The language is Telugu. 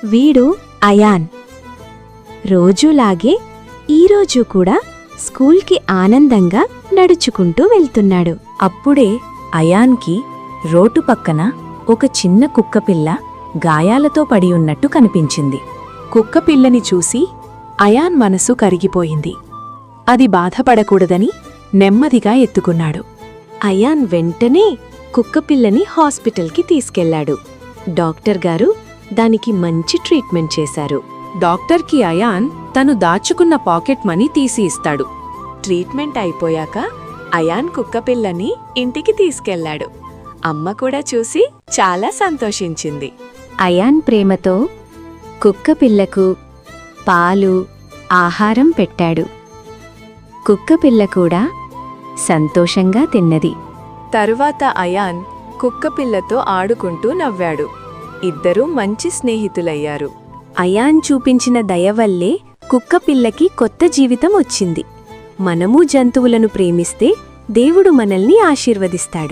వీడు అయాన్. రోజులాగే ఈరోజు కూడా స్కూల్కి ఆనందంగా నడుచుకుంటూ వెళ్తున్నాడు. అప్పుడే అయాన్కి రోడ్డు పక్కన ఒక చిన్న కుక్కపిల్ల గాయాలతో పడి ఉన్నట్టు కనిపించింది. కుక్కపిల్లని చూసి అయాన్ మనసు కరిగిపోయింది. అది బాధపడకూడదని నెమ్మదిగా ఎత్తుకున్నాడు. అయాన్ వెంటనే కుక్కపిల్లని హాస్పిటల్కి తీసుకెళ్లాడు. డాక్టర్ గారు దానికి మంచి ట్రీట్మెంట్ చేశారు. డాక్టర్కి అయాన్ తను దాచుకున్న పాకెట్ మనీ తీసి ఇస్తాడు. ట్రీట్మెంట్ అయిపోయాక అయాన్ కుక్కపిల్లని ఇంటికి తీసుకెళ్లాడు. అమ్మ కూడా చూసి చాలా సంతోషించింది. అయాన్ ప్రేమతో కుక్కపిల్లకు పాలు, ఆహారం పెట్టాడు. కుక్కపిల్ల కూడా సంతోషంగా తిన్నది. తరువాత అయాన్ కుక్కపిల్లతో ఆడుకుంటూ నవ్వాడు. ఇద్దరూ మంచి స్నేహితులయ్యారు. అయాన్ చూపించిన దయ వల్లే కుక్కపిల్లకి కొత్త జీవితం వచ్చింది. మనమూ జంతువులను ప్రేమిస్తే దేవుడు మనల్ని ఆశీర్వదిస్తాడు.